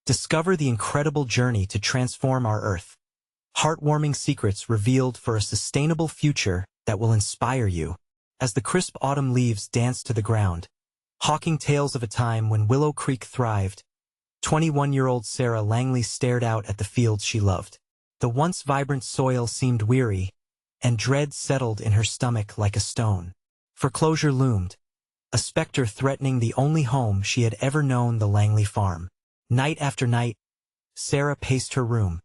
Discover the incredible journey to transform our Earth. Heartwarming secrets revealed for a sustainable future that will inspire you. As the crisp autumn leaves dance to the ground, hawking tales of a time when Willow Creek thrived, 21-year-old Sarah Langley stared out at the fields she loved. The once vibrant soil seemed weary, and dread settled in her stomach like a stone. Foreclosure loomed, a specter threatening the only home she had ever known, the Langley farm. Night after night, Sarah paced her room,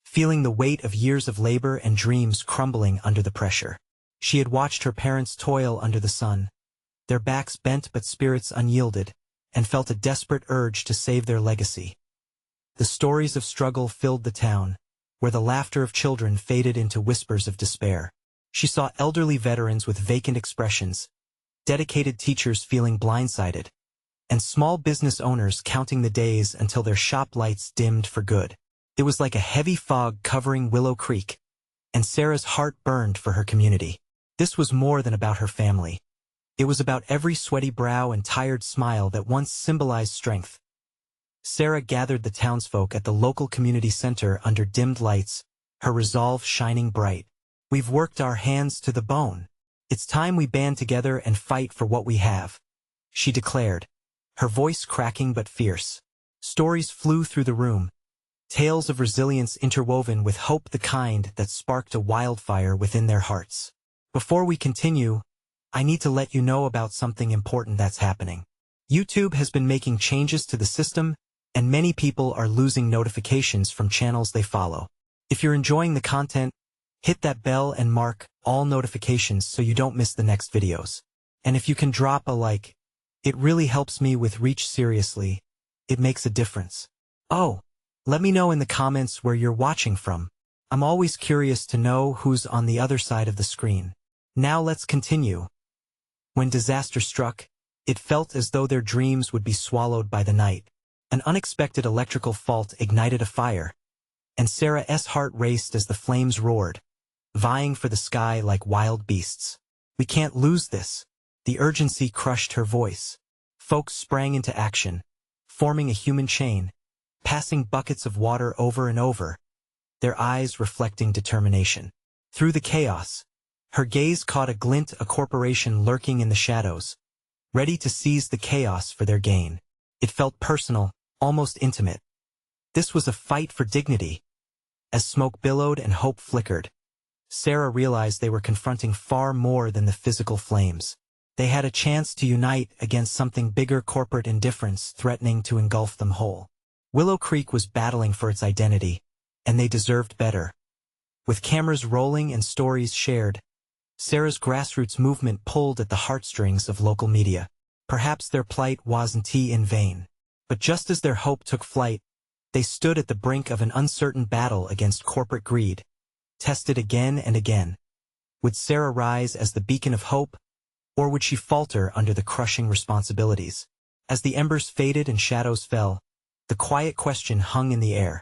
feeling the weight of years of labor and dreams crumbling under the pressure. She had watched her parents toil under the sun, their backs bent but spirits unyielded, and felt a desperate urge to save their legacy. The stories of struggle filled the town, where the laughter of children faded into whispers of despair. She saw elderly veterans with vacant expressions, dedicated teachers feeling blindsided, and small business owners counting the days until their shop lights dimmed for good. It was like a heavy fog covering Willow Creek, and Sarah's heart burned for her community. This was more than about her family. It was about every sweaty brow and tired smile that once symbolized strength. Sarah gathered the townsfolk at the local community center under dimmed lights, her resolve shining bright. "We've worked our hands to the bone. It's time we band together and fight for what we have," she declared, her voice cracking but fierce. Stories flew through the room, tales of resilience interwoven with hope, the kind that sparked a wildfire within their hearts. Before we continue, I need to let you know about something important that's happening. YouTube has been making changes to the system, and many people are losing notifications from channels they follow. If you're enjoying the content, hit that bell and mark all notifications so you don't miss the next videos. And if you can drop a like, it really helps me with reach. Seriously, it makes a difference. Oh, let me know in the comments where you're watching from. I'm always curious to know who's on the other side of the screen. Now let's continue. When disaster struck, it felt as though their dreams would be swallowed by the night. An unexpected electrical fault ignited a fire, and Sarah's heart raced as the flames roared, vying for the sky like wild beasts. "We can't lose this." The urgency crushed her voice. Folks sprang into action, forming a human chain, passing buckets of water over and over, their eyes reflecting determination. Through the chaos, her gaze caught a glint, a corporation lurking in the shadows, ready to seize the chaos for their gain. It felt personal, almost intimate. This was a fight for dignity. As smoke billowed and hope flickered, Sarah realized they were confronting far more than the physical flames. They had a chance to unite against something bigger, corporate indifference threatening to engulf them whole. Willow Creek was battling for its identity, and they deserved better. With cameras rolling and stories shared, Sarah's grassroots movement pulled at the heartstrings of local media. Perhaps their plight wasn't in vain. But just as their hope took flight, they stood at the brink of an uncertain battle against corporate greed, tested again and again. Would Sarah rise as the beacon of hope, or would she falter under the crushing responsibilities? As the embers faded and shadows fell, the quiet question hung in the air.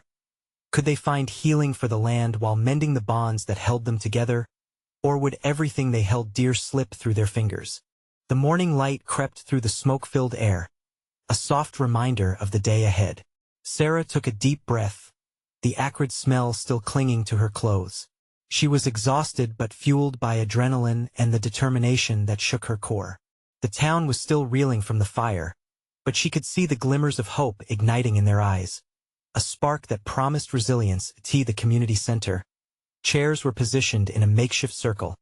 Could they find healing for the land while mending the bonds that held them together, or would everything they held dear slip through their fingers? The morning light crept through the smoke-filled air, a soft reminder of the day ahead. Sarah took a deep breath, the acrid smell still clinging to her clothes. She was exhausted but fueled by adrenaline and the determination that shook her core. The town was still reeling from the fire, but she could see the glimmers of hope igniting in their eyes, a spark that promised resilience. At the community center, chairs were positioned in a makeshift circle,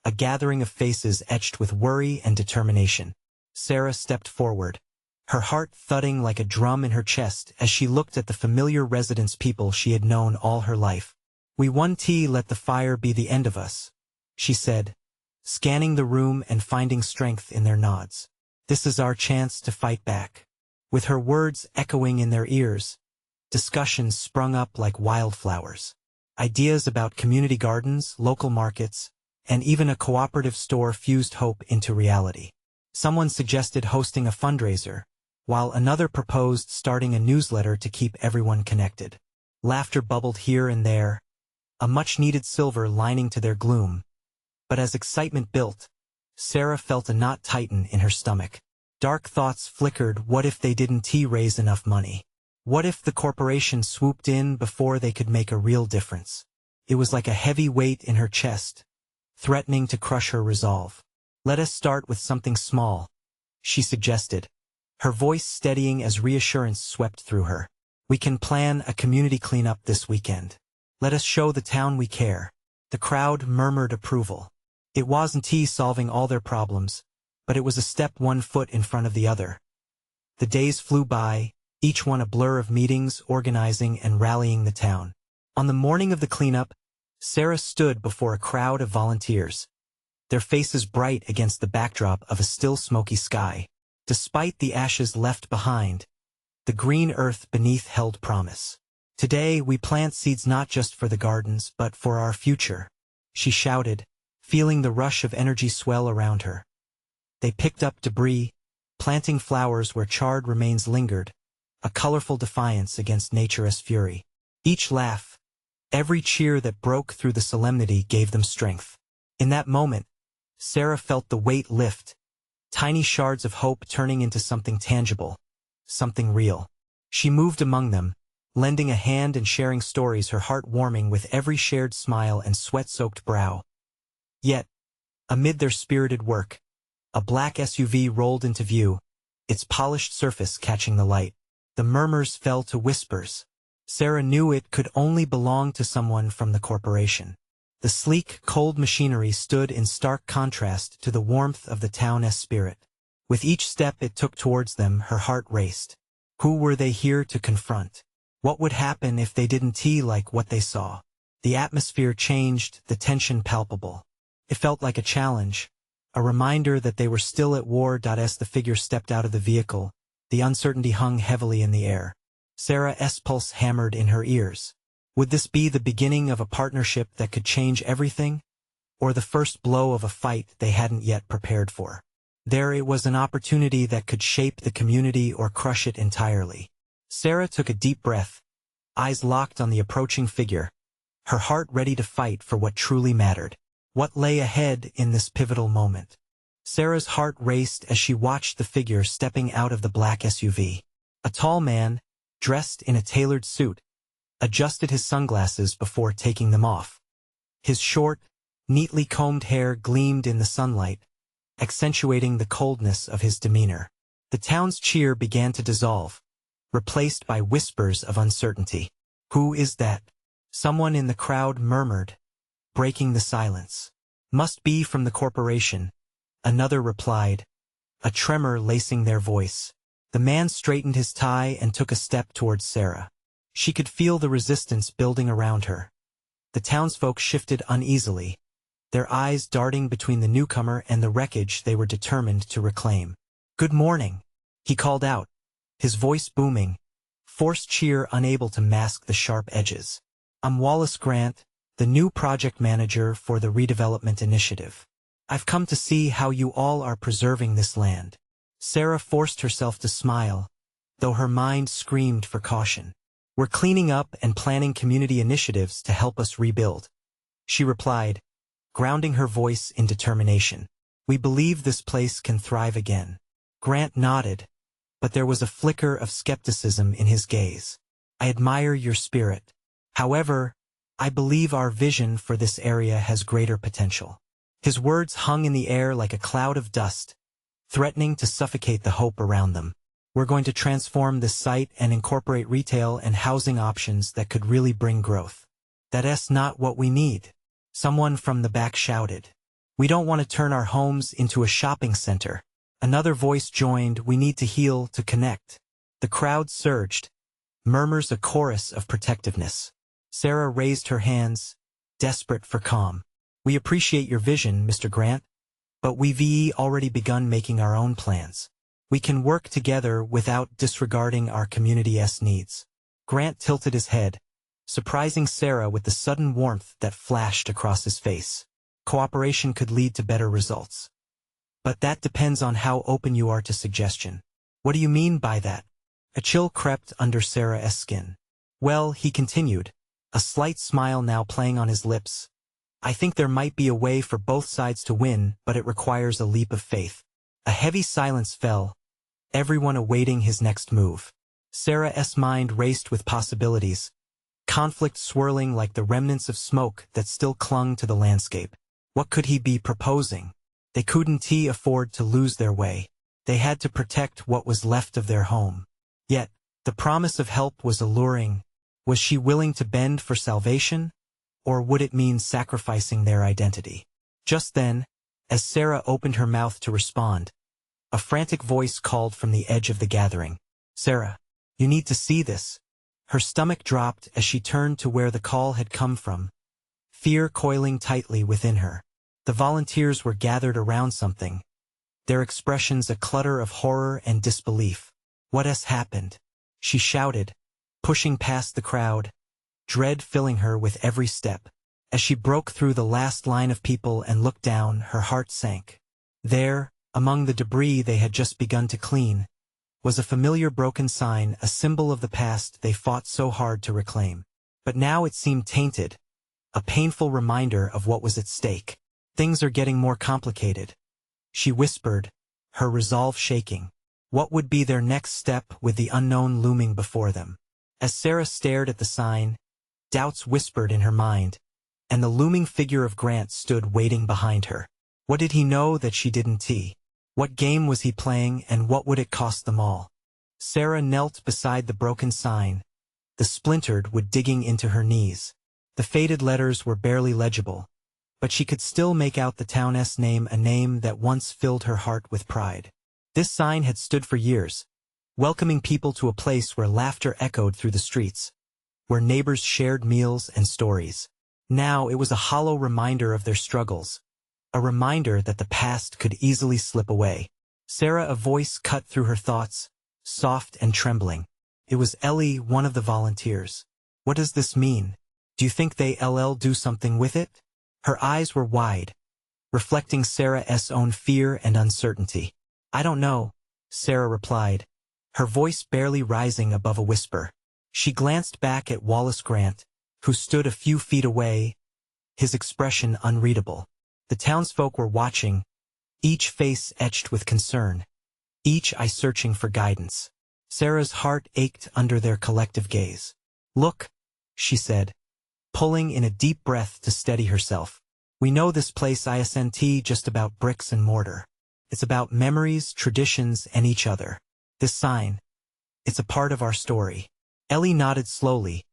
a gathering of faces etched with worry and determination. Sarah stepped forward, her heart thudding like a drum in her chest as she looked at the familiar residents, people she had known all her life. "We won. Let the fire be the end of us," she said, scanning the room and finding strength in their nods. "This is our chance to fight back." With her words echoing in their ears, discussions sprung up like wildflowers. Ideas about community gardens, local markets, and even a cooperative store fused hope into reality. Someone suggested hosting a fundraiser, while another proposed starting a newsletter to keep everyone connected. Laughter bubbled here and there, a much-needed silver lining to their gloom. But as excitement built, Sarah felt a knot tighten in her stomach. Dark thoughts flickered. What if they didn't raise enough money? What if the corporation swooped in before they could make a real difference? It was like a heavy weight in her chest, threatening to crush her resolve. Let us start with something small, she suggested, her voice steadying as reassurance swept through her. We can plan a community cleanup this weekend. Let us show the town we care. The crowd murmured approval. It wasn't solving all their problems, but it was a step one foot in front of the other. The days flew by, each one a blur of meetings, organizing, and rallying the town. On the morning of the cleanup, Sarah stood before a crowd of volunteers, their faces bright against the backdrop of a still smoky sky. Despite the ashes left behind, the green earth beneath held promise. Today we plant seeds not just for the gardens but for our future, she shouted, feeling the rush of energy swell around her. They picked up debris, planting flowers where charred remains lingered, a colorful defiance against nature's fury. Each laugh, every cheer that broke through the solemnity gave them strength. In that moment, Sarah felt the weight lift, tiny shards of hope turning into something tangible, something real. She moved among them, lending a hand and sharing stories, her heart warming with every shared smile and sweat-soaked brow. Yet, amid their spirited work, a black SUV rolled into view, its polished surface catching the light. The murmurs fell to whispers. Sarah knew it could only belong to someone from the corporation. The sleek, cold machinery stood in stark contrast to the warmth of the town's spirit. With each step it took towards them, her heart raced. Who were they here to confront? What would happen if they didn't like what they saw? The atmosphere changed, the tension palpable. It felt like a challenge, a reminder that they were still at war. As the figure stepped out of the vehicle, the uncertainty hung heavily in the air. Sarah's pulse hammered in her ears. Would this be the beginning of a partnership that could change everything? Or the first blow of a fight they hadn't yet prepared for? There it was, an opportunity that could shape the community or crush it entirely. Sarah took a deep breath, eyes locked on the approaching figure, her heart ready to fight for what truly mattered. What lay ahead in this pivotal moment? Sarah's heart raced as she watched the figure stepping out of the black SUV. A tall man, dressed in a tailored suit, adjusted his sunglasses before taking them off. His short, neatly combed hair gleamed in the sunlight, accentuating the coldness of his demeanor. The town's cheer began to dissolve, replaced by whispers of uncertainty. Who is that? Someone in the crowd murmured, breaking the silence. Must be from the corporation, another replied, a tremor lacing their voice. The man straightened his tie and took a step towards Sarah. She could feel the resistance building around her. The townsfolk shifted uneasily, their eyes darting between the newcomer and the wreckage they were determined to reclaim. Good morning, he called out, his voice booming, forced cheer unable to mask the sharp edges. I'm Wallace Grant, the new project manager for the redevelopment initiative. I've come to see how you all are preserving this land. Sarah forced herself to smile, though her mind screamed for caution. We're cleaning up and planning community initiatives to help us rebuild, she replied, grounding her voice in determination. We believe this place can thrive again. Grant nodded, but there was a flicker of skepticism in his gaze. I admire your spirit. However, I believe our vision for this area has greater potential. His words hung in the air like a cloud of dust, threatening to suffocate the hope around them. We're going to transform this site and incorporate retail and housing options that could really bring growth. That's not what we need, someone from the back shouted. We don't want to turn our homes into a shopping center. Another voice joined, we need to heal to connect. The crowd surged, murmurs a chorus of protectiveness. Sarah raised her hands, desperate for calm. We appreciate your vision, Mr. Grant, but we've already begun making our own plans. We can work together without disregarding our community's needs. Grant tilted his head, surprising Sarah with the sudden warmth that flashed across his face. Cooperation could lead to better results. But that depends on how open you are to suggestion. What do you mean by that? A chill crept under Sarah's skin. Well, he continued, a slight smile now playing on his lips. I think there might be a way for both sides to win, but it requires a leap of faith. A heavy silence fell, everyone awaiting his next move. Sarah's mind raced with possibilities, conflict swirling like the remnants of smoke that still clung to the landscape. What could he be proposing? They couldn't afford to lose their way. They had to protect what was left of their home. Yet, the promise of help was alluring. Was she willing to bend for salvation? Or would it mean sacrificing their identity? Just then, as Sarah opened her mouth to respond, a frantic voice called from the edge of the gathering. "Sarah, you need to see this." Her stomach dropped as she turned to where the call had come from, fear coiling tightly within her. The volunteers were gathered around something, their expressions a clutter of horror and disbelief. "What has happened?" she shouted, pushing past the crowd, dread filling her with every step. As she broke through the last line of people and looked down, her heart sank. There, among the debris they had just begun to clean, was a familiar broken sign, a symbol of the past they fought so hard to reclaim. But now it seemed tainted, a painful reminder of what was at stake. "Things are getting more complicated," she whispered, her resolve shaking. What would be their next step with the unknown looming before them? As Sarah stared at the sign, doubts whispered in her mind, and the looming figure of Grant stood waiting behind her. What did he know that she didn't? What game was he playing, and what would it cost them all? Sarah knelt beside the broken sign, the splintered wood digging into her knees. The faded letters were barely legible, but she could still make out the town's name, a name that once filled her heart with pride. This sign had stood for years, welcoming people to a place where laughter echoed through the streets, where neighbors shared meals and stories. Now it was a hollow reminder of their struggles, a reminder that the past could easily slip away. Sarah, a voice cut through her thoughts, soft and trembling. It was Ellie, one of the volunteers. "What does this mean? Do you think they'll do something with it?" Her eyes were wide, reflecting Sarah's own fear and uncertainty. "I don't know," Sarah replied, her voice barely rising above a whisper. She glanced back at Wallace Grant, who stood a few feet away, his expression unreadable. The townsfolk were watching, each face etched with concern, each eye searching for guidance. Sarah's heart ached under their collective gaze. "Look," she said, pulling in a deep breath to steady herself. "We know this place isn't just about bricks and mortar. It's about memories, traditions, and each other. This sign, it's a part of our story." Ellie nodded slowly,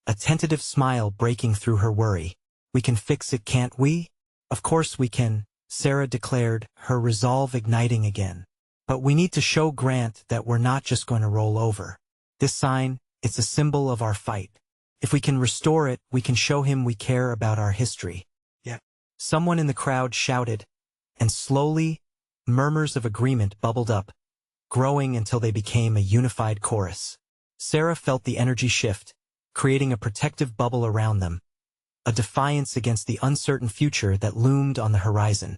a tentative smile breaking through her worry. "We can fix it, can't we?" "Of course we can," Sarah declared, her resolve igniting again. "But we need to show Grant that we're not just going to roll over. This sign, it's a symbol of our fight. If we can restore it, we can show him we care about our history." "Yeah," someone in the crowd shouted, and slowly, murmurs of agreement bubbled up, growing until they became a unified chorus. Sarah felt the energy shift, creating a protective bubble around them, a defiance against the uncertain future that loomed on the horizon.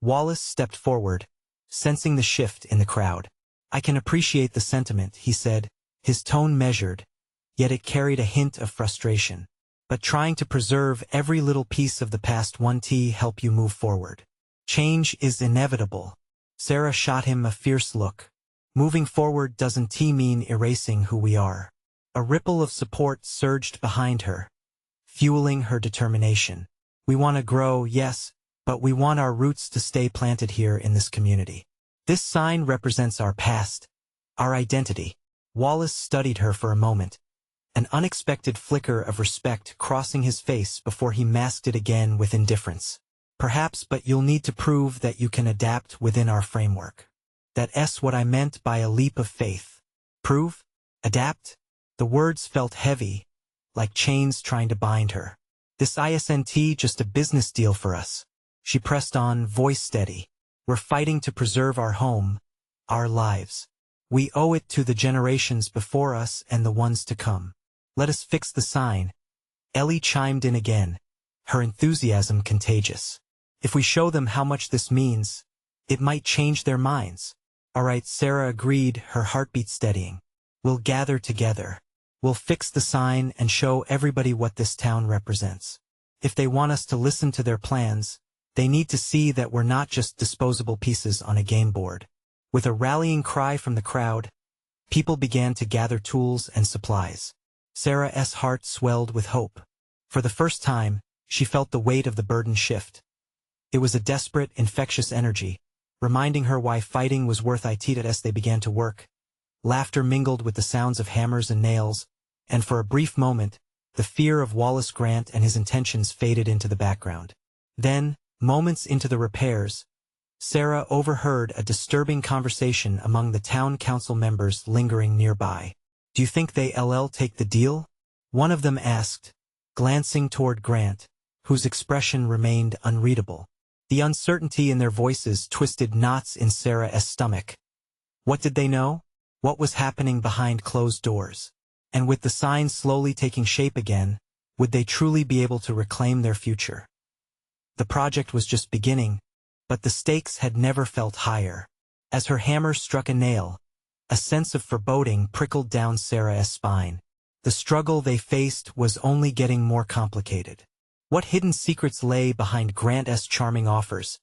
Wallace stepped forward, sensing the shift in the crowd. "I can appreciate the sentiment," he said, his tone measured, yet it carried a hint of frustration. "But trying to preserve every little piece of the past won't help you move forward. Change is inevitable." Sarah shot him a fierce look. "Moving forward doesn't mean erasing who we are." A ripple of support surged behind her, fueling her determination. "We want to grow, yes, but we want our roots to stay planted here in this community. This sign represents our past, our identity." Wallace studied her for a moment, an unexpected flicker of respect crossing his face before he masked it again with indifference. "Perhaps, but you'll need to prove that you can adapt within our framework. That's what I meant by a leap of faith." "Prove? Adapt?" The words felt heavy, like chains trying to bind her. "This isn't just a business deal for us," she pressed on, voice steady. "We're fighting to preserve our home, our lives. We owe it to the generations before us and the ones to come. Let us fix the sign." Ellie chimed in again, her enthusiasm contagious. "If we show them how much this means, it might change their minds." "All right," Sarah agreed, her heartbeat steadying. "We'll gather together. We'll fix the sign and show everybody what this town represents. If they want us to listen to their plans, they need to see that we're not just disposable pieces on a game board." With a rallying cry from the crowd, People began to gather tools and supplies. Sarah's heart swelled with hope. For the first time, she felt the weight of the burden shift. It was a desperate, infectious energy, reminding her why fighting was worth it. As they began to work, laughter mingled with the sounds of hammers and nails, and for a brief moment, the fear of Wallace Grant and his intentions faded into the background. Then, moments into the repairs, Sarah overheard a disturbing conversation among the town council members lingering nearby. "Do you think they'll take the deal?" one of them asked, glancing toward Grant, whose expression remained unreadable. The uncertainty in their voices twisted knots in Sarah's stomach. What did they know? What was happening behind closed doors? And with the signs slowly taking shape again, would they truly be able to reclaim their future? The project was just beginning, but the stakes had never felt higher. As her hammer struck a nail, a sense of foreboding prickled down Sarah's spine. The struggle they faced was only getting more complicated. What hidden secrets lay behind Grant's charming offers?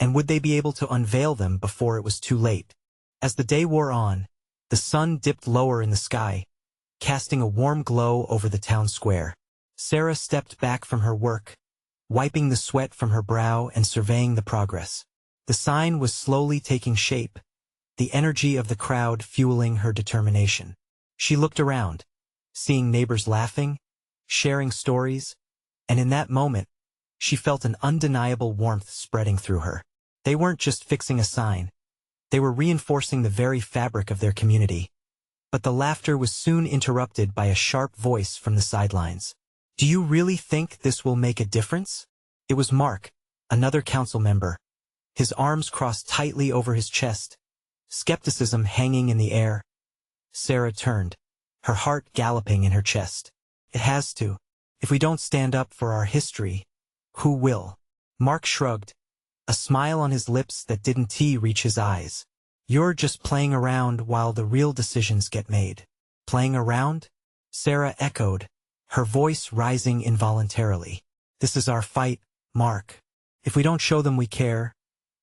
And would they be able to unveil them before it was too late? As the day wore on, the sun dipped lower in the sky, casting a warm glow over the town square. Sarah stepped back from her work, wiping the sweat from her brow and surveying the progress. The sign was slowly taking shape, the energy of the crowd fueling her determination. She looked around, seeing neighbors laughing, sharing stories, and in that moment, she felt an undeniable warmth spreading through her. They weren't just fixing a sign. They were reinforcing the very fabric of their community. But the laughter was soon interrupted by a sharp voice from the sidelines. "Do you really think this will make a difference?" It was Mark, another council member. His arms crossed tightly over his chest, skepticism hanging in the air. Sarah turned, her heart galloping in her chest. "It has to. If we don't stand up for our history, who will?" Mark shrugged, a smile on his lips that didn't reach his eyes. "You're just playing around while the real decisions get made." "Playing around?" Sarah echoed, her voice rising involuntarily. "This is our fight, Mark. If we don't show them we care,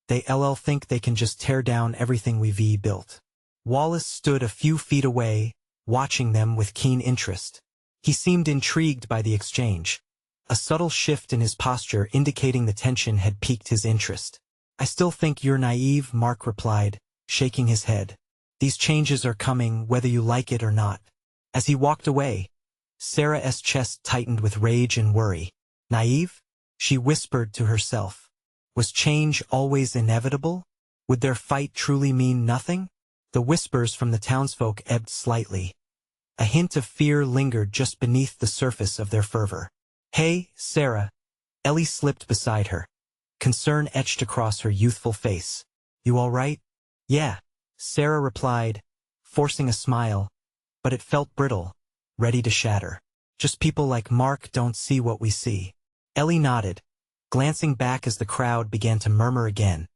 they'll think they can just tear down everything we've built." Wallace stood a few feet away, watching them with keen interest. He seemed intrigued by the exchange. A subtle shift in his posture indicating the tension had piqued his interest. "I still think you're naive," Mark replied, shaking his head. "These changes are coming whether you like it or not." As he walked away, Sarah's chest tightened with rage and worry. Naive? She whispered to herself. Was change always inevitable? Would their fight truly mean nothing? The whispers from the townsfolk ebbed slightly. A hint of fear lingered just beneath the surface of their fervor. "Hey, Sarah." Ellie slipped beside her. Concern etched across her youthful face. "You all right?" "Yeah," Sarah replied, forcing a smile, but it felt brittle, ready to shatter. "Just people like Mark don't see what we see." Ellie nodded, glancing back as the crowd began to murmur again.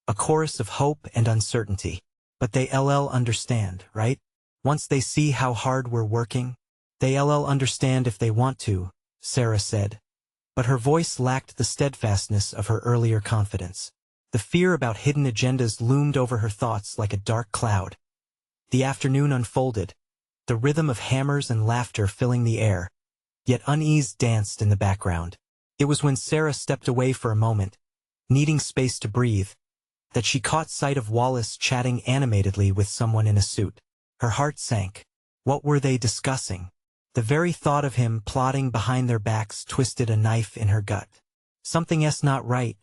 A chorus of hope and uncertainty. "But they'll understand, right? Once they see how hard we're working, they'll understand if they want to," Sarah said. But her voice lacked the steadfastness of her earlier confidence. The fear about hidden agendas loomed over her thoughts like a dark cloud. The afternoon unfolded, the rhythm of hammers and laughter filling the air, yet unease danced in the background. It was when Sarah stepped away for a moment, needing space to breathe, that she caught sight of Wallace chatting animatedly with someone in a suit. Her heart sank. What were they discussing? The very thought of him plotting behind their backs twisted a knife in her gut. "Something's not right,"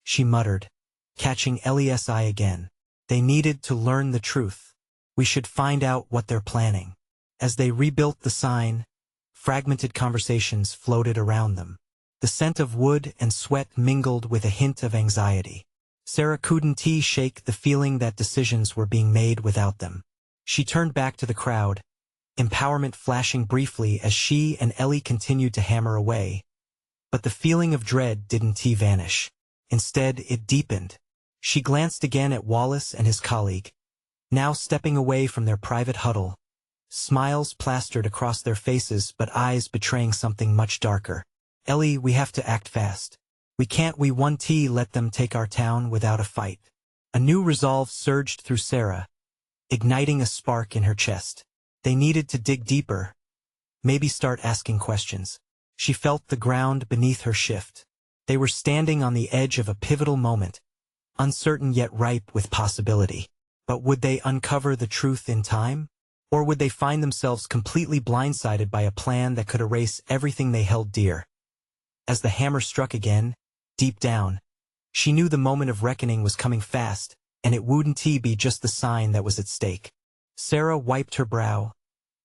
she muttered, catching Ellie's eye again. They needed to learn the truth. "We should find out what they're planning." As they rebuilt the sign, fragmented conversations floated around them. The scent of wood and sweat mingled with a hint of anxiety. Sarah couldn't shake the feeling that decisions were being made without them. She turned back to the crowd, empowerment flashing briefly as she and Ellie continued to hammer away. But the feeling of dread didn't vanish. Instead, it deepened. She glanced again at Wallace and his colleague, now stepping away from their private huddle, smiles plastered across their faces but eyes betraying something much darker. "Ellie, we have to act fast. We can't let them take our town without a fight." A new resolve surged through Sarah, igniting a spark in her chest. They needed to dig deeper, maybe start asking questions. She felt the ground beneath her shift. They were standing on the edge of a pivotal moment, uncertain yet ripe with possibility. But would they uncover the truth in time? Or would they find themselves completely blindsided by a plan that could erase everything they held dear? As the hammer struck again, deep down, she knew the moment of reckoning was coming fast, and it wouldn't be just the sign that was at stake. Sarah wiped her brow,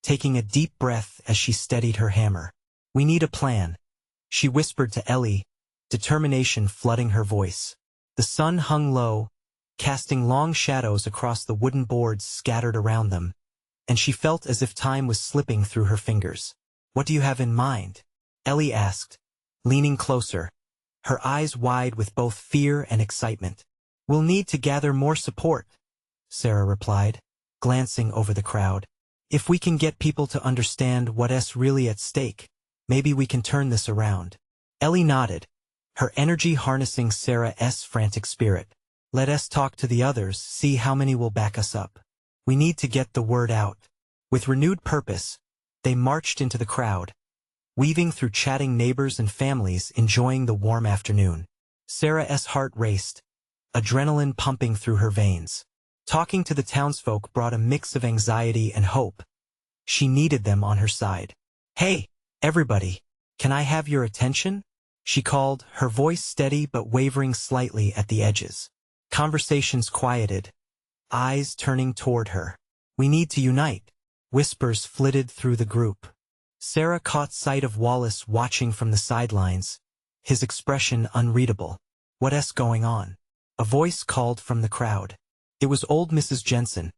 taking a deep breath as she steadied her hammer. "We need a plan," she whispered to Ellie, determination flooding her voice. The sun hung low, casting long shadows across the wooden boards scattered around them, and she felt as if time was slipping through her fingers. "What do you have in mind?" Ellie asked, leaning closer, her eyes wide with both fear and excitement. "We'll need to gather more support," Sarah replied, glancing over the crowd. "If we can get people to understand what's really at stake, maybe we can turn this around." Ellie nodded, her energy harnessing Sarah's frantic spirit. "Let us talk to the others, see how many will back us up. We need to get the word out." With renewed purpose, they marched into the crowd, weaving through chatting neighbors and families enjoying the warm afternoon. Sarah's heart raced, adrenaline pumping through her veins. Talking to the townsfolk brought a mix of anxiety and hope. She needed them on her side. "Hey, everybody, can I have your attention?" she called, her voice steady but wavering slightly at the edges. Conversations quieted, eyes turning toward her. "We need to unite," whispers flitted through the group. Sarah caught sight of Wallace watching from the sidelines, his expression unreadable. "What's going on?" A voice called from the crowd. It was old Mrs. Jensen,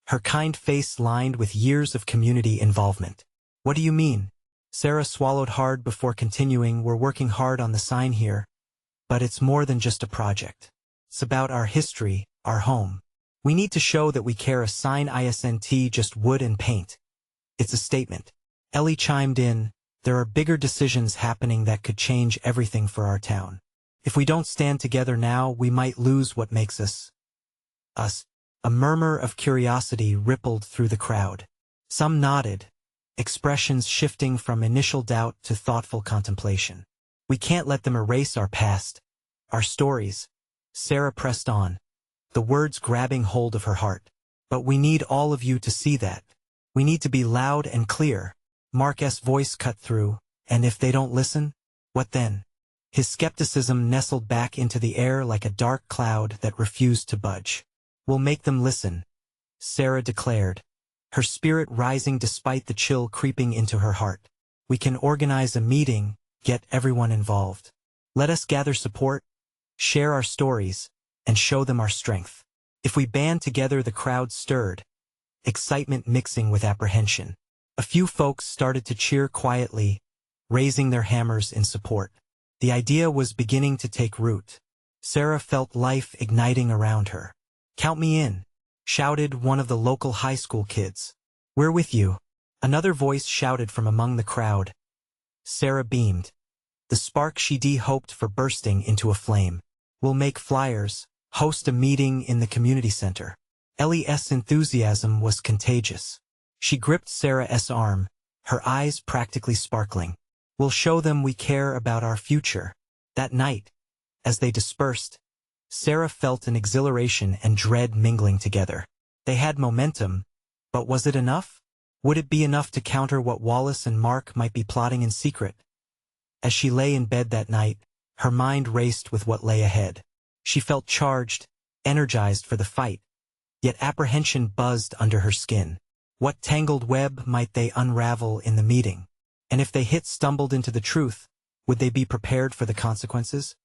her kind face lined with years of community involvement. "What do you mean?" Sarah swallowed hard before continuing. "We're working hard on the sign here, but it's more than just a project. It's about our history, our home. We need to show that we care. A sign isn't just wood and paint. It's a statement." Ellie chimed in, "There are bigger decisions happening that could change everything for our town. If we don't stand together now, we might lose what makes us. A murmur of curiosity rippled through the crowd. Some nodded, expressions shifting from initial doubt to thoughtful contemplation. "We can't let them erase our past, our stories," Sarah pressed on, the words grabbing hold of her heart. "But we need all of you to see that. We need to be loud and clear." Mark's voice cut through. "And if they don't listen, what then?" His skepticism nestled back into the air like a dark cloud that refused to budge. "We'll make them listen," Sarah declared, her spirit rising despite the chill creeping into her heart. "We can organize a meeting, get everyone involved. Let us gather support, share our stories, and show them our strength." If we band together, the crowd stirred, excitement mixing with apprehension. A few folks started to cheer quietly, raising their hammers in support. The idea was beginning to take root. Sarah felt life igniting around her. "Count me in," shouted one of the local high school kids. "We're with you," another voice shouted from among the crowd. Sarah beamed, the spark she'd hoped for bursting into a flame. "We'll make flyers, host a meeting in the community center." Ellie's enthusiasm was contagious. She gripped Sarah's arm, her eyes practically sparkling. "We'll show them we care about our future." That night, as they dispersed, Sarah felt an exhilaration and dread mingling together. They had momentum, but was it enough? Would it be enough to counter what Wallace and Mark might be plotting in secret? As she lay in bed that night, her mind raced with what lay ahead. She felt charged, energized for the fight, yet apprehension buzzed under her skin. What tangled web might they unravel in the meeting? And if they stumbled into the truth, would they be prepared for the consequences?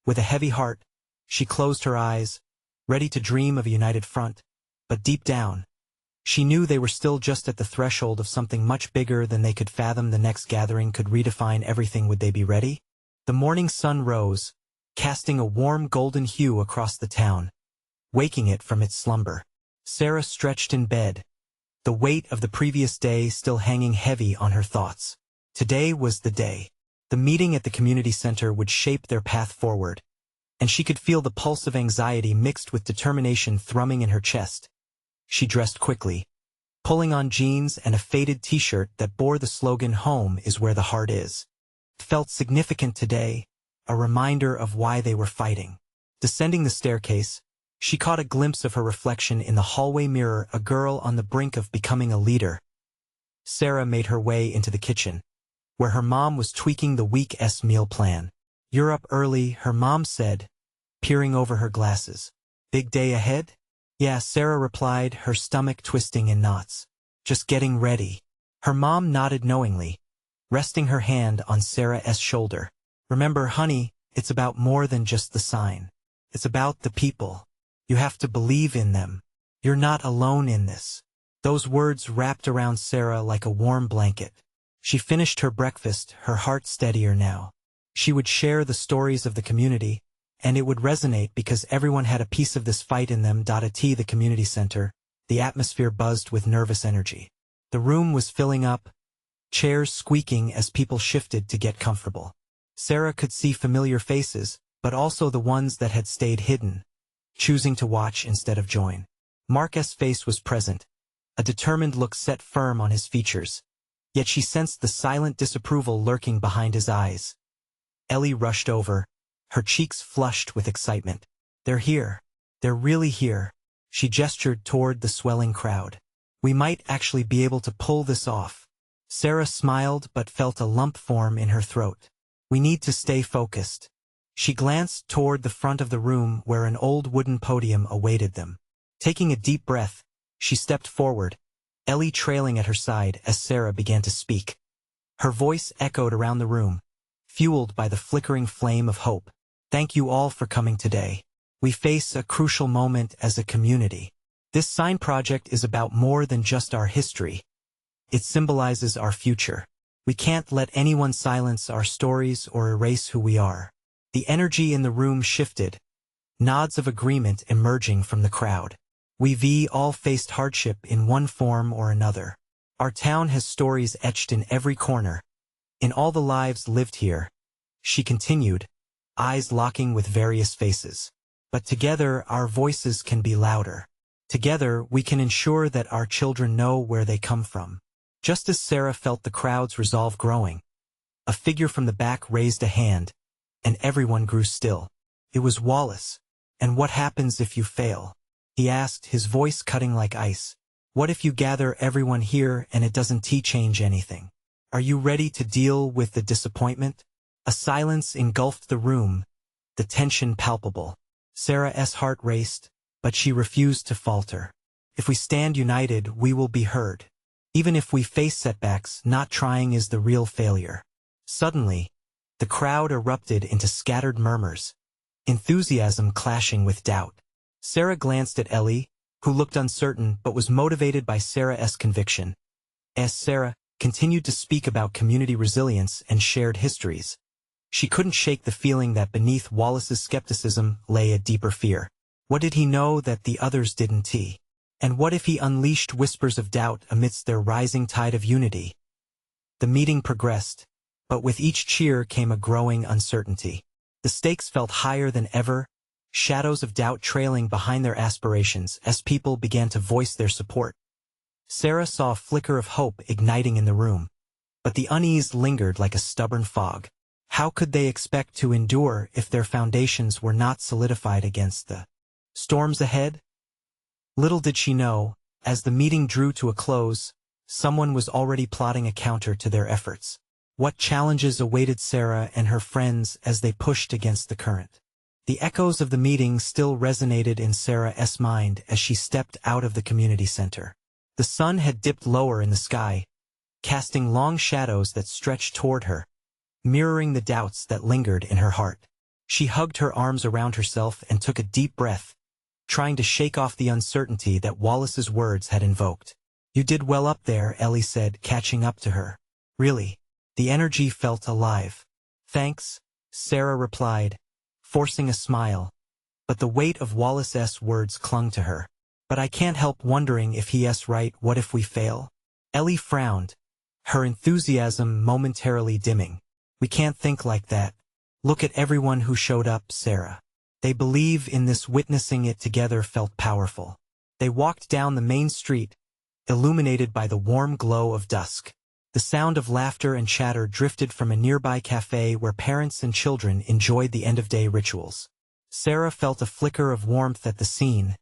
With a heavy heart, she closed her eyes, ready to dream of a united front, but deep down, she knew they were still just at the threshold of something much bigger than they could fathom. The next gathering could redefine everything. Would they be ready? The morning sun rose, casting a warm golden hue across the town, waking it from its slumber. Sarah stretched in bed, the weight of the previous day still hanging heavy on her thoughts. Today was the day. The meeting at the community center would shape their path forward, and she could feel the pulse of anxiety mixed with determination thrumming in her chest. She dressed quickly, pulling on jeans and a faded t-shirt that bore the slogan "Home is where the heart is." It felt significant today, a reminder of why they were fighting. Descending the staircase, she caught a glimpse of her reflection in the hallway mirror, a girl on the brink of becoming a leader. Sarah made her way into the kitchen, where her mom was tweaking the week's meal plan. "You're up early," her mom said, peering over her glasses. "Big day ahead?" "Yeah," Sarah replied, her stomach twisting in knots. "Just getting ready." Her mom nodded knowingly, resting her hand on Sarah's shoulder. "Remember, honey, it's about more than just the sign. It's about the people. You have to believe in them. You're not alone in this." Those words wrapped around Sarah like a warm blanket. She finished her breakfast, her heart steadier now. She would share the stories of the community, and it would resonate because everyone had a piece of this fight in them. At the community center, the atmosphere buzzed with nervous energy. The room was filling up, chairs squeaking as people shifted to get comfortable. Sarah could see familiar faces, but also the ones that had stayed hidden, choosing to watch instead of join. Mark's face was present, a determined look set firm on his features. Yet she sensed the silent disapproval lurking behind his eyes. Ellie rushed over, her cheeks flushed with excitement. "They're here. They're really here." She gestured toward the swelling crowd. "We might actually be able to pull this off." Sarah smiled but felt a lump form in her throat. "We need to stay focused." She glanced toward the front of the room where an old wooden podium awaited them. Taking a deep breath, she stepped forward, Ellie trailing at her side as Sarah began to speak. Her voice echoed around the room, fueled by the flickering flame of hope. "Thank you all for coming today. We face a crucial moment as a community. This sign project is about more than just our history. It symbolizes our future. We can't let anyone silence our stories or erase who we are." The energy in the room shifted, nods of agreement emerging from the crowd. "We've all faced hardship in one form or another. Our town has stories etched in every corner, in all the lives lived here," she continued, eyes locking with various faces. "But together our voices can be louder. Together we can ensure that our children know where they come from." Just as Sarah felt the crowd's resolve growing, a figure from the back raised a hand, and everyone grew still. It was Wallace. "And what happens if you fail?" he asked, his voice cutting like ice. "What if you gather everyone here and it doesn't change anything? Are you ready to deal with the disappointment?" A silence engulfed the room, the tension palpable. Sarah's heart raced, but she refused to falter. "If we stand united, we will be heard. Even if we face setbacks, not trying is the real failure." Suddenly, the crowd erupted into scattered murmurs, enthusiasm clashing with doubt. Sarah glanced at Ellie, who looked uncertain but was motivated by Sarah's conviction. As Sarah continued to speak about community resilience and shared histories, she couldn't shake the feeling that beneath Wallace's skepticism lay a deeper fear. What did he know that the others didn't? And what if he unleashed whispers of doubt amidst their rising tide of unity? The meeting progressed, but with each cheer came a growing uncertainty. The stakes felt higher than ever, shadows of doubt trailing behind their aspirations as people began to voice their support. Sarah saw a flicker of hope igniting in the room, but the unease lingered like a stubborn fog. How could they expect to endure if their foundations were not solidified against the storms ahead? Little did she know, as the meeting drew to a close, someone was already plotting a counter to their efforts. What challenges awaited Sarah and her friends as they pushed against the current? The echoes of the meeting still resonated in Sarah's mind as she stepped out of the community center. The sun had dipped lower in the sky, casting long shadows that stretched toward her, mirroring the doubts that lingered in her heart. She hugged her arms around herself and took a deep breath, trying to shake off the uncertainty that Wallace's words had invoked. "You did well up there," Ellie said, catching up to her. "Really." The energy felt alive. "Thanks," Sarah replied, forcing a smile, but the weight of Wallace's words clung to her. "But I can't help wondering if he's right. What if we fail?" Ellie frowned, her enthusiasm momentarily dimming. "We can't think like that. Look at everyone who showed up, Sarah. They believe in this." Witnessing it together felt powerful. They walked down the main street, illuminated by the warm glow of dusk. The sound of laughter and chatter drifted from a nearby cafe where parents and children enjoyed the end-of-day rituals. Sarah felt a flicker of warmth at the scene,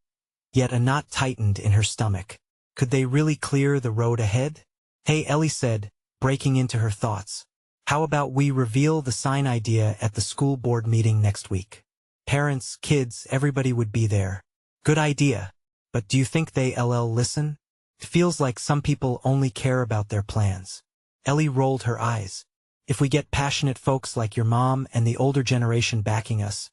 yet a knot tightened in her stomach. Could they really clear the road ahead? Hey, Ellie said, breaking into her thoughts. How about we reveal the sign idea at the school board meeting next week? Parents, kids, everybody would be there. Good idea. But do you think they'll listen? It feels like some people only care about their plans. Ellie rolled her eyes. If we get passionate folks like your mom and the older generation backing us,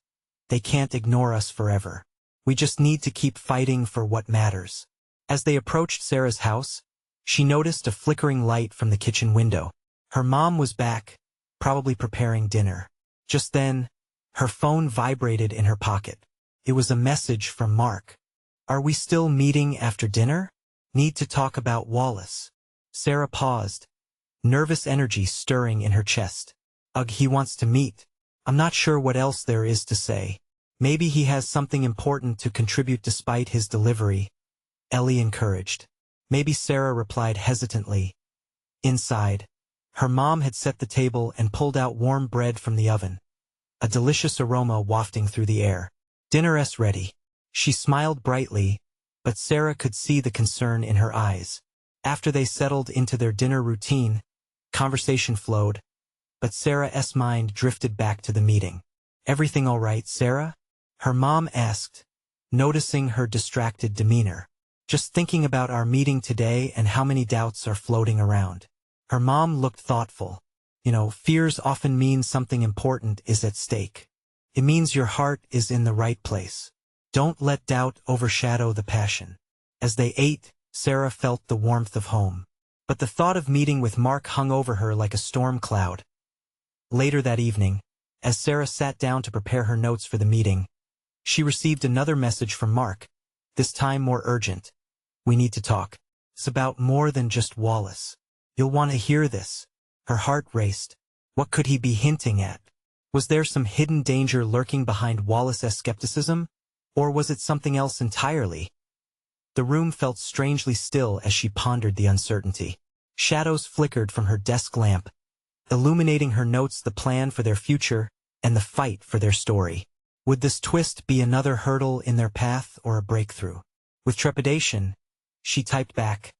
they can't ignore us forever. We just need to keep fighting for what matters. As they approached Sarah's house, she noticed a flickering light from the kitchen window. Her mom was back, probably preparing dinner. Just then, her phone vibrated in her pocket. It was a message from Mark. Are we still meeting after dinner? Need to talk about Wallace. Sarah paused, nervous energy stirring in her chest. Ugh, he wants to meet. I'm not sure what else there is to say. Maybe he has something important to contribute despite his delivery, Ellie encouraged. Maybe, Sarah replied hesitantly. Inside, her mom had set the table and pulled out warm bread from the oven, a delicious aroma wafting through the air. Dinner's ready. She smiled brightly, but Sarah could see the concern in her eyes. After they settled into their dinner routine, conversation flowed, but Sarah's mind drifted back to the meeting. Everything all right, Sarah? Her mom asked, noticing her distracted demeanor. Just thinking about our meeting today and how many doubts are floating around. Her mom looked thoughtful. Fears often mean something important is at stake. It means your heart is in the right place. Don't let doubt overshadow the passion. As they ate, Sarah felt the warmth of home. But the thought of meeting with Mark hung over her like a storm cloud. Later that evening, as Sarah sat down to prepare her notes for the meeting, she received another message from Mark, this time more urgent. We need to talk. It's about more than just Wallace. You'll want to hear this. Her heart raced. What could he be hinting at? Was there some hidden danger lurking behind Wallace's skepticism? Or was it something else entirely? The room felt strangely still as she pondered the uncertainty. Shadows flickered from her desk lamp, illuminating her notes, the plan for their future and the fight for their story. Would this twist be another hurdle in their path or a breakthrough? With trepidation, she typed back,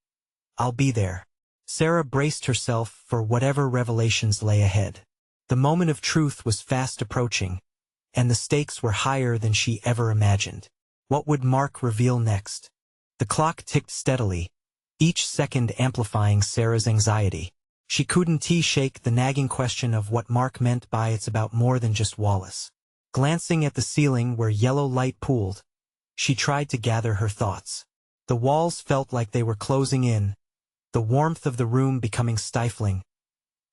I'll be there. Sarah braced herself for whatever revelations lay ahead. The moment of truth was fast approaching, and the stakes were higher than she ever imagined. What would Mark reveal next? The clock ticked steadily, each second amplifying Sarah's anxiety. She couldn't shake the nagging question of what Mark meant by it's about more than just Wallace. Glancing at the ceiling where yellow light pooled, she tried to gather her thoughts. The walls felt like they were closing in, the warmth of the room becoming stifling.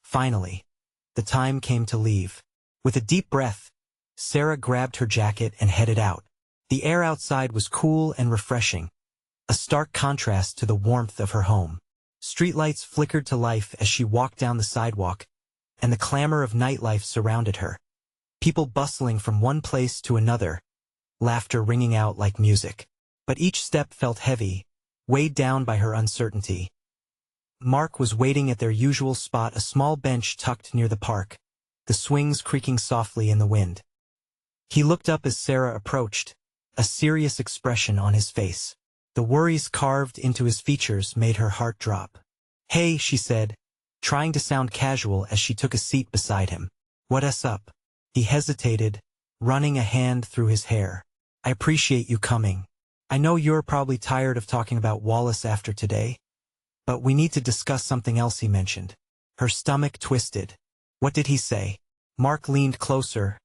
Finally, the time came to leave. With a deep breath, Sarah grabbed her jacket and headed out. The air outside was cool and refreshing, a stark contrast to the warmth of her home. Streetlights flickered to life as she walked down the sidewalk, and the clamor of nightlife surrounded her. People bustling from one place to another, laughter ringing out like music. But each step felt heavy, weighed down by her uncertainty. Mark was waiting at their usual spot, a small bench tucked near the park, the swings creaking softly in the wind. He looked up as Sarah approached, a serious expression on his face. The worries carved into his features made her heart drop. Hey, she said, trying to sound casual as she took a seat beside him. What's up? He hesitated, running a hand through his hair. I appreciate you coming. I know you're probably tired of talking about Wallace after today, but we need to discuss something else, he mentioned. Her stomach twisted. What did he say? Mark leaned closer,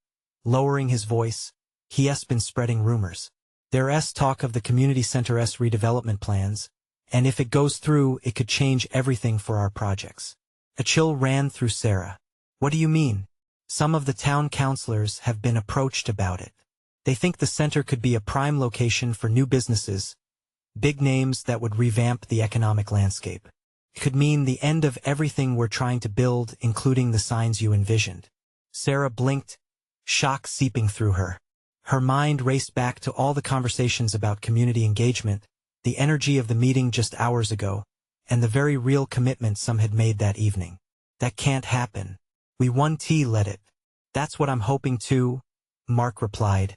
lowering his voice. He's been spreading rumors. There's talk of the community center's redevelopment plans, and if it goes through, it could change everything for our projects. A chill ran through Sarah. What do you mean? Some of the town councilors have been approached about it. They think the center could be a prime location for new businesses, big names that would revamp the economic landscape. It could mean the end of everything we're trying to build, including the signs you envisioned. Sarah blinked, shock seeping through her. Her mind raced back to all the conversations about community engagement, the energy of the meeting just hours ago, and the very real commitment some had made that evening. That can't happen. We won't let it. That's what I'm hoping to, Mark replied.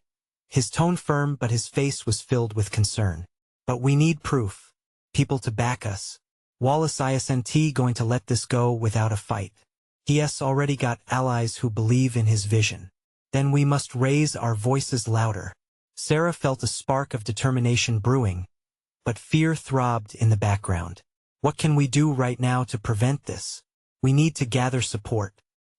His tone firm, but his face was filled with concern. But we need proof. People to back us. Wallace isn't going to let this go without a fight. He's already got allies who believe in his vision. Then we must raise our voices louder. Sarah felt a spark of determination brewing, but fear throbbed in the background. What can we do right now to prevent this? We need to gather support.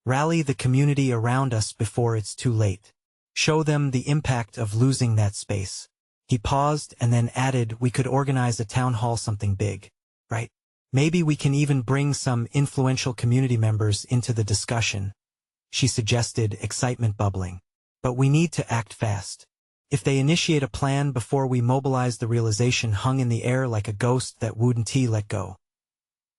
Rally the community around us before it's too late. Show them the impact of losing that space. He paused and then added, we could organize a town hall, something big, right? Maybe we can even bring some influential community members into the discussion, she suggested, excitement bubbling. But we need to act fast. If they initiate a plan before we mobilize, the realization hung in the air like a ghost that wouldn't let go.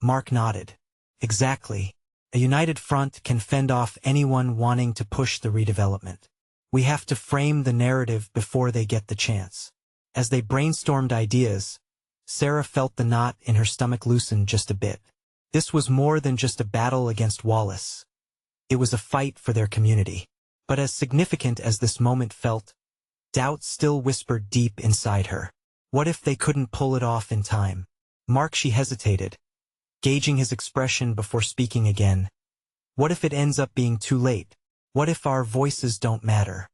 Mark nodded. Exactly. A united front can fend off anyone wanting to push the redevelopment. We have to frame the narrative before they get the chance. As they brainstormed ideas, Sarah felt the knot in her stomach loosen just a bit. This was more than just a battle against Wallace. It was a fight for their community. But as significant as this moment felt, doubt still whispered deep inside her. What if they couldn't pull it off in time? Mark, she hesitated, gauging his expression before speaking again. What if it ends up being too late? What if our voices don't matter?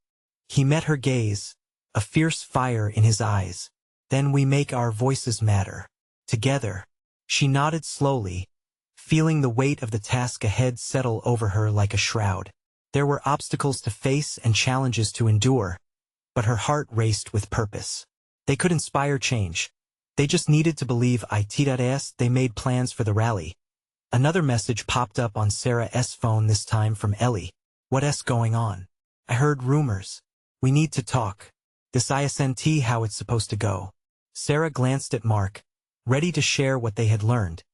He met her gaze, a fierce fire in his eyes. Then we make our voices matter. Together. She nodded slowly, feeling the weight of the task ahead settle over her like a shroud. There were obstacles to face and challenges to endure, but her heart raced with purpose. They could inspire change. They just needed to believe it. They made plans for the rally. Another message popped up on Sarah's phone, this time from Ellie. What's going on? I heard rumors. We need to talk. This isn't how it's supposed to go. Sarah glanced at Mark, ready to share what they had learned.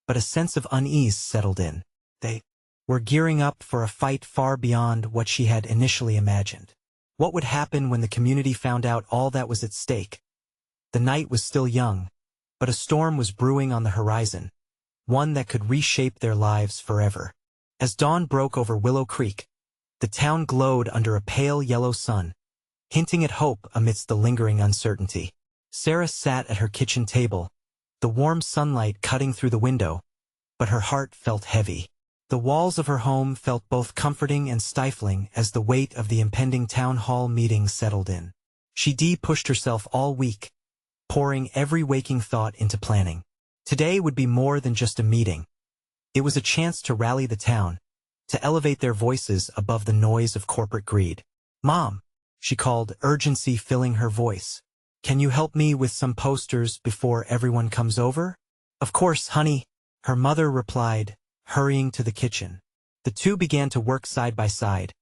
But a sense of unease settled in. They were gearing up for a fight far beyond what she had initially imagined. What would happen when the community found out all that was at stake? The night was still young, but a storm was brewing on the horizon, one that could reshape their lives forever. As dawn broke over Willow Creek, the town glowed under a pale yellow sun, hinting at hope amidst the lingering uncertainty. Sarah sat at her kitchen table, the warm sunlight cutting through the window, but her heart felt heavy. The walls of her home felt both comforting and stifling as the weight of the impending town hall meeting settled in. She pushed herself all week, pouring every waking thought into planning. Today would be more than just a meeting. It was a chance to rally the town, to elevate their voices above the noise of corporate greed. Mom, she called, urgency filling her voice. Can you help me with some posters before everyone comes over? Of course, honey, her mother replied, hurrying to the kitchen. The two began to work side by side,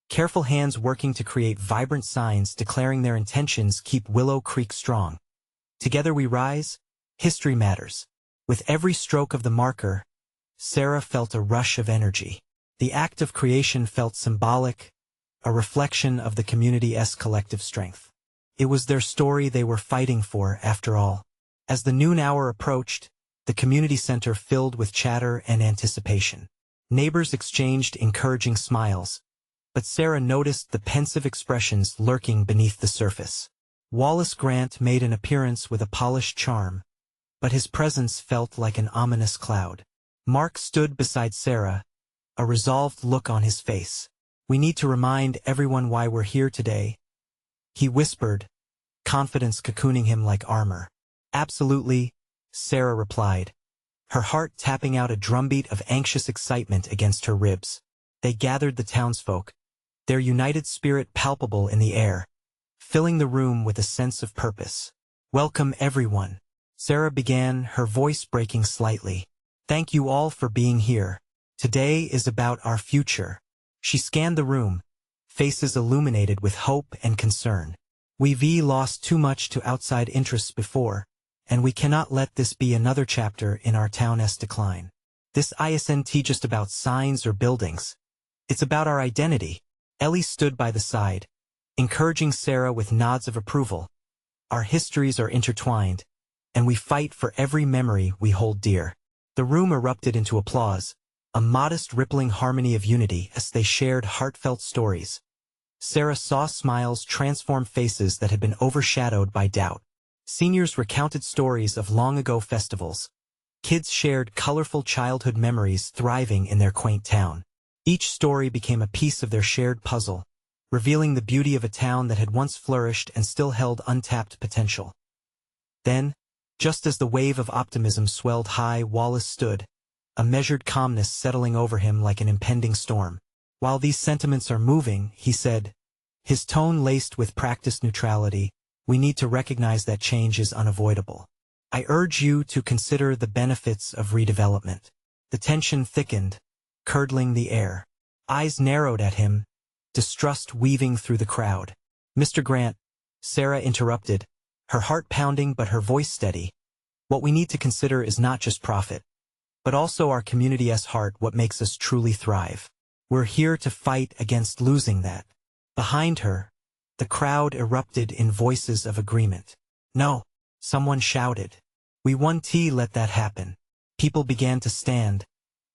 careful hands working to create vibrant signs declaring their intentions keep Willow Creek strong. Together we rise, history matters. With every stroke of the marker, Sarah felt a rush of energy. The act of creation felt symbolic, a reflection of the community's collective strength. It was their story they were fighting for, after all. As the noon hour approached, the community center filled with chatter and anticipation. Neighbors exchanged encouraging smiles, but Sarah noticed the pensive expressions lurking beneath the surface. Wallace Grant made an appearance with a polished charm, but his presence felt like an ominous cloud. Mark stood beside Sarah, a resolved look on his face. We need to remind everyone why we're here today, he whispered, confidence cocooning him like armor. Absolutely, Sarah replied, her heart tapping out a drumbeat of anxious excitement against her ribs. They gathered the townsfolk, their united spirit palpable in the air, filling the room with a sense of purpose. Welcome everyone, Sarah began, her voice breaking slightly. Thank you all for being here. Today is about our future. She scanned the room, faces illuminated with hope and concern. We've lost too much to outside interests before, and we cannot let this be another chapter in our town's decline. This isn't just about signs or buildings. It's about our identity. Ellie stood by the side, encouraging Sarah with nods of approval. Our histories are intertwined, and we fight for every memory we hold dear. The room erupted into applause, a modest rippling harmony of unity as they shared heartfelt stories. Sarah saw smiles transform faces that had been overshadowed by doubt. Seniors recounted stories of long-ago festivals. Kids shared colorful childhood memories thriving in their quaint town. Each story became a piece of their shared puzzle, revealing the beauty of a town that had once flourished and still held untapped potential. Then, just as the wave of optimism swelled high, Wallace stood, a measured calmness settling over him like an impending storm. "While these sentiments are moving," he said, his tone laced with practiced neutrality, "we need to recognize that change is unavoidable. I urge you to consider the benefits of redevelopment." The tension thickened, curdling the air. Eyes narrowed at him, distrust weaving through the crowd. "Mr. Grant," Sarah interrupted, her heart pounding but her voice steady, "what we need to consider is not just profit, but also our community's heart, what makes us truly thrive. We're here to fight against losing that." Behind her, the crowd erupted in voices of agreement. "No," someone shouted. "We won't let that happen." People began to stand,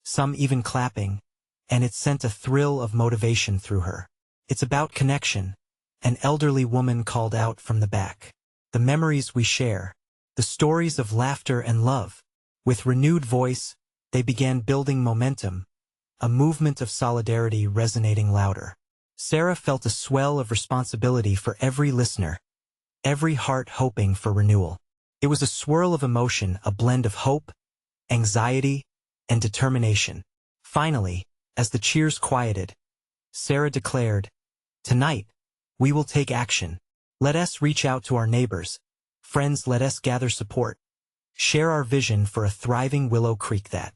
some even clapping, and it sent a thrill of motivation through her. "It's about connection," an elderly woman called out from the back. "The memories we share, the stories of laughter and love." With renewed voice, they began building momentum, a movement of solidarity resonating louder. Sarah felt a swell of responsibility for every listener, every heart hoping for renewal. It was a swirl of emotion, a blend of hope, anxiety, and determination. Finally, as the cheers quieted, Sarah declared, "Tonight, we will take action. Let us reach out to our neighbors. Friends, let us gather support. Share our vision for a thriving Willow Creek that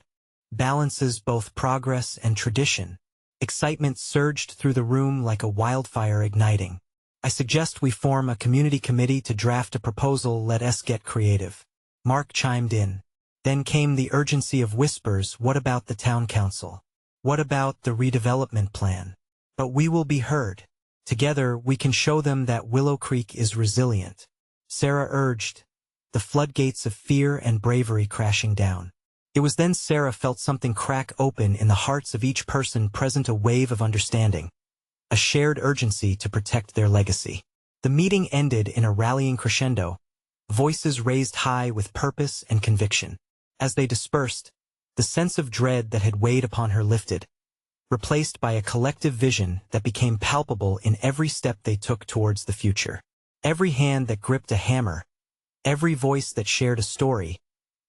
balances both progress and tradition." Excitement surged through the room like a wildfire igniting. "I suggest we form a community committee to draft a proposal. Let us get creative." Mark chimed in. Then came the urgency of whispers. "What about the town council? What about the redevelopment plan?" "But we will be heard. Together we can show them that Willow Creek is resilient," Sarah urged, the floodgates of fear and bravery crashing down. It was then Sarah felt something crack open in the hearts of each person present, a wave of understanding, a shared urgency to protect their legacy. The meeting ended in a rallying crescendo, voices raised high with purpose and conviction. As they dispersed, the sense of dread that had weighed upon her lifted, replaced by a collective vision that became palpable in every step they took towards the future. Every hand that gripped a hammer, every voice that shared a story,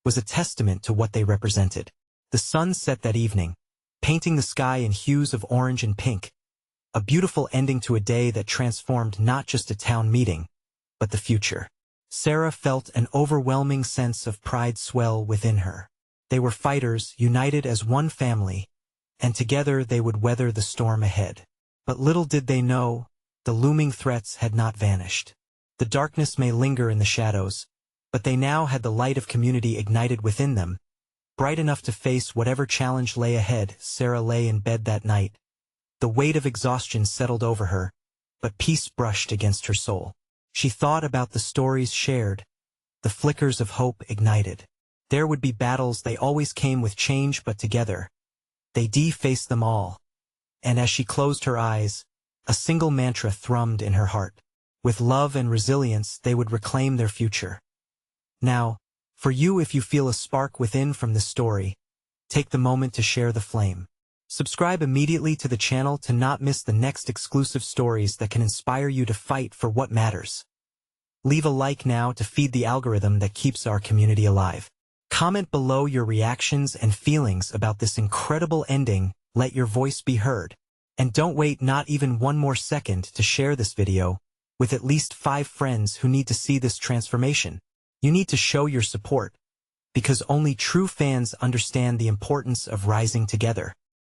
was a testament to what they represented. The sun set that evening, painting the sky in hues of orange and pink, a beautiful ending to a day that transformed not just a town meeting, but the future. Sarah felt an overwhelming sense of pride swell within her. They were fighters, united as one family, and together they would weather the storm ahead. But little did they know, the looming threats had not vanished. The darkness may linger in the shadows, but they now had the light of community ignited within them, bright enough to face whatever challenge lay ahead. Sarah lay in bed that night. The weight of exhaustion settled over her, but peace brushed against her soul. She thought about the stories shared, the flickers of hope ignited. There would be battles, they always came with change, but together, they faced them all. And as she closed her eyes, a single mantra thrummed in her heart. With love and resilience, they would reclaim their future. Now, for you, if you feel a spark within from this story, take the moment to share the flame. Subscribe immediately to the channel to not miss the next exclusive stories that can inspire you to fight for what matters. Leave a like now to feed the algorithm that keeps our community alive. Comment below your reactions and feelings about this incredible ending. Let your voice be heard. And don't wait not even one more second to share this video with at least 5 friends who need to see this transformation. You need to show your support, because only true fans understand the importance of rising together.